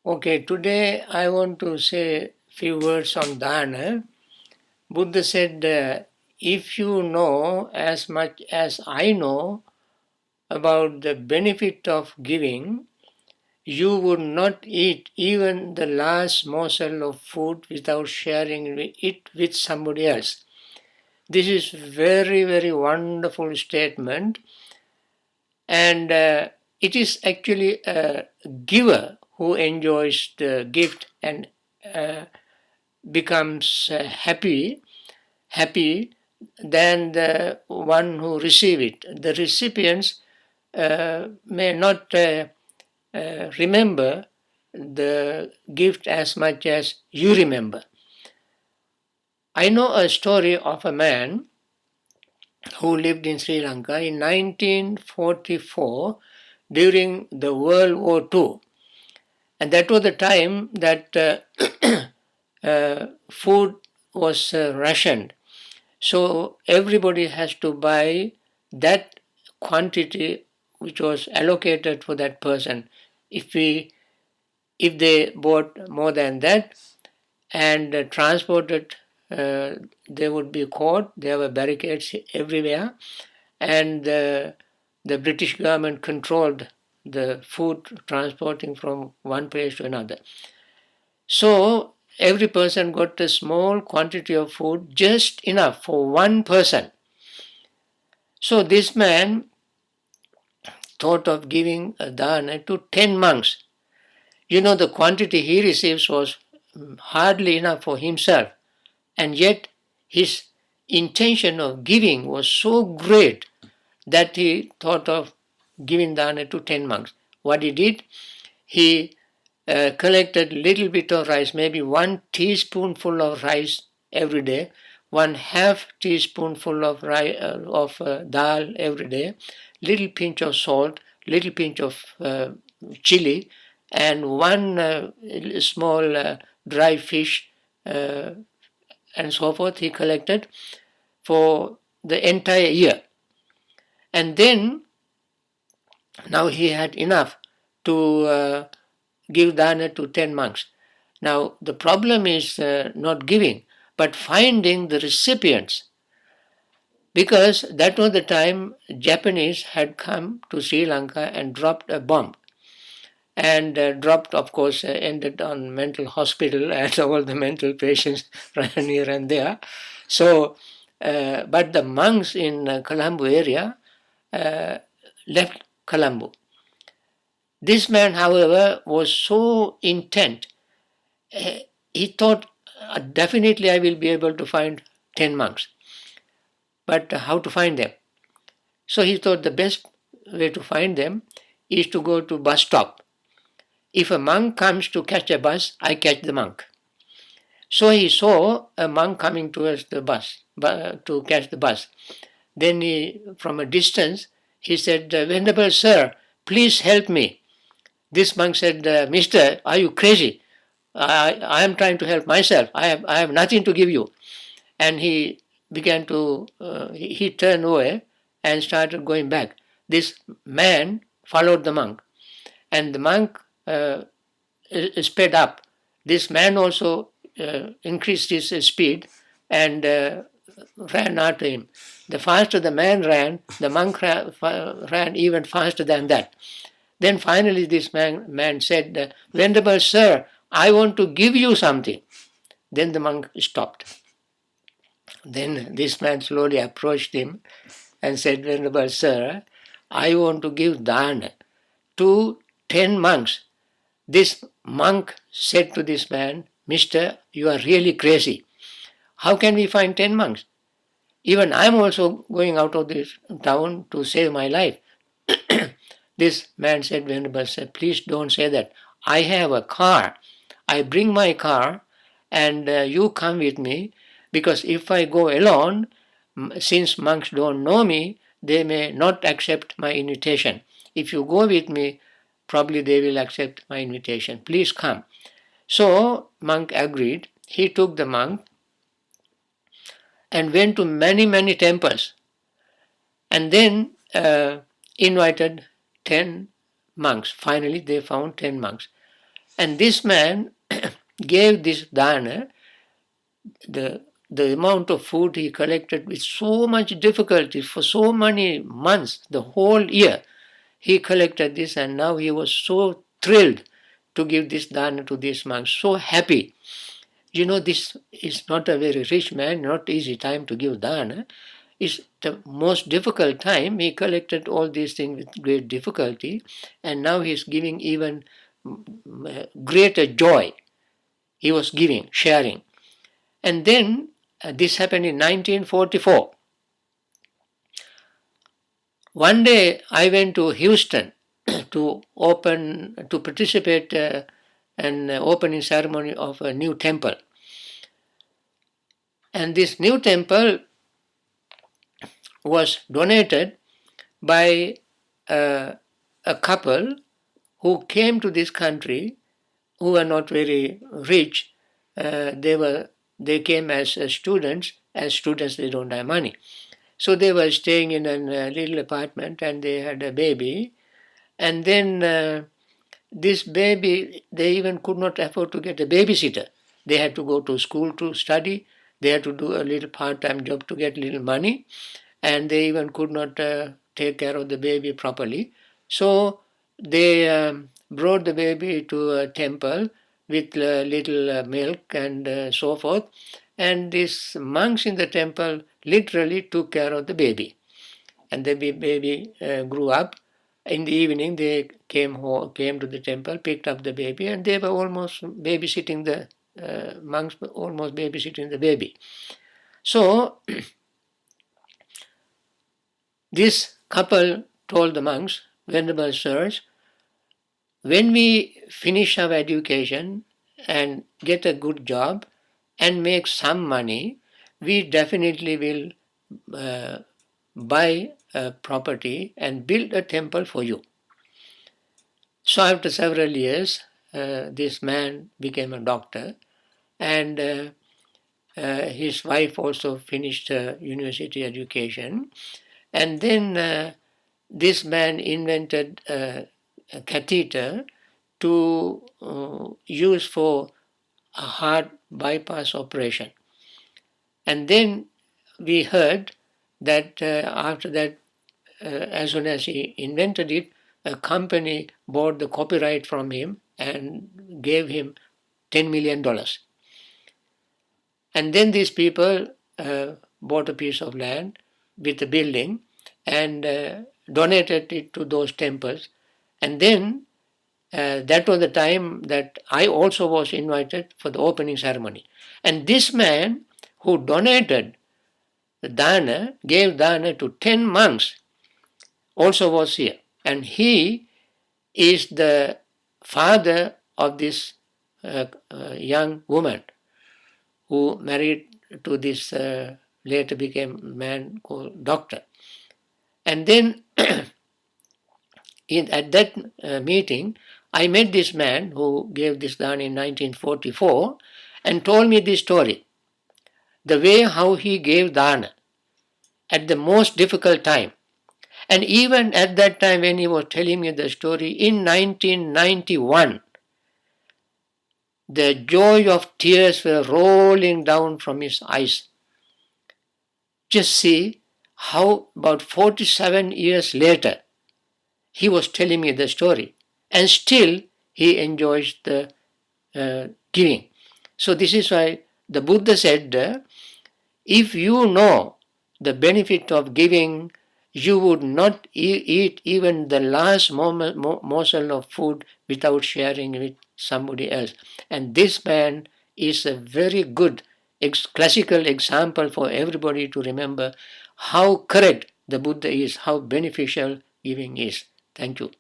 Okay, today I want to say few words on dana. Buddha said, if you know as much as I know about the benefit of giving, you would not eat even the last morsel of food without sharing it with somebody else. This is very, very wonderful statement, and it is actually a giver who enjoys the gift and uh, becomes happy than the one who receive it. The recipients may not remember the gift as much as you remember. I know a story of a man who lived in Sri Lanka in 1944 during the World War II. And that was the time that food was rationed. So everybody has to buy that quantity which was allocated for that person. If they bought more than that and transported, they would be caught. There were barricades everywhere, and the British government controlled the food transporting from one place to another. So every person got a small quantity of food, just enough for one person. So this man thought of giving a dana to 10 monks. You know, the quantity he receives was hardly enough for himself, and yet his intention of giving was so great that he thought of giving dana to 10 monks. What he did, he collected little bit of rice, maybe 1 teaspoonful of rice every day, 1/2 teaspoonful of dal every day, little pinch of salt, little pinch of chili, and one small dry fish, and so forth. He collected for the entire year, and then now he had enough to give dana to 10 monks. Now, the problem is not giving, but finding the recipients, because that was the time Japanese had come to Sri Lanka and dropped a bomb. And dropped, of course, ended on mental hospital, and all the mental patients ran here and there. So, but the monks in Colombo area left Colombo. This man, however, was so intent. He thought, definitely I will be able to find 10 monks. But how to find them? So he thought the best way to find them is to go to bus stop. If a monk comes to catch a bus, I catch the monk. So he saw a monk coming towards the bus to catch the bus. Then from a distance, he said, Venerable sir, please help me. This monk said, Mister, are you crazy? I am trying to help myself. I have nothing to give you. And he began to, he turned away and started going back. This man followed the monk, and the monk sped up. This man also increased his speed and ran after him. The faster the man ran, the monk ran even faster than that. Then finally this man said, Venerable sir, I want to give you something. Then the monk stopped. Then this man slowly approached him and said, Venerable sir, I want to give dana to 10 monks. This monk said to this man, Mister, you are really crazy. How can we find 10 monks? Even I am also going out of this town to save my life. This man said, Venerable sir, please don't say that. I have a car. I bring my car and you come with me, because if I go alone, since monks don't know me, they may not accept my invitation. If you go with me, probably they will accept my invitation. Please come. So monk agreed. He took the monk and went to many, many temples, and then invited 10 monks. Finally, they found 10 monks. And this man gave this dana, the amount of food he collected with so much difficulty for so many months, the whole year. He collected this, and now he was so thrilled to give this dana to this monk, so happy. You know, this is not a very rich man, not easy time to give dana. It's the most difficult time. He collected all these things with great difficulty, and now he's giving even greater joy. He was giving, sharing. And then this happened in 1944. One day I went to Houston to participate an opening ceremony of a new temple. And this new temple was donated by a couple who came to this country, who were not very rich. They came as students. As students, they don't have money. So they were staying in a little apartment, and they had a baby. And then this baby, they even could not afford to get a babysitter. They had to go to school to study. They had to do a little part-time job to get a little money. And they even could not take care of the baby properly. So they brought the baby to a temple with little milk and so forth. And these monks in the temple literally took care of the baby. And the baby grew up. In the evening, they came to the temple, picked up the baby, and they were almost babysitting the monks, were almost babysitting the baby. So this couple told the monks, "Venerable sirs, when we finish our education and get a good job and make some money, we definitely will buy a property and build a temple for you." So after several years, this man became a doctor, and his wife also finished university education. And then this man invented a catheter to use for a heart bypass operation. And then we heard that after that, as soon as he invented it, a company bought the copyright from him and gave him $10 million. And then these people bought a piece of land with a building and donated it to those temples. And then that was the time that I also was invited for the opening ceremony. And this man who donated the dana, gave dana to 10 monks, also was here. And he is the father of this young woman who married to this later became man called doctor. And then at that meeting, I met this man who gave this dana in 1944 and told me this story. The way how he gave dana at the most difficult time. And even at that time when he was telling me the story in 1991, the joy of tears were rolling down from his eyes. Just see how about 47 years later, he was telling me the story, and still he enjoys the giving. So this is why the Buddha said, if you know the benefit of giving, you would not eat even the last morsel of food without sharing with somebody else. And this man is a very good classical example for everybody to remember how correct the Buddha is, how beneficial giving is. Thank you.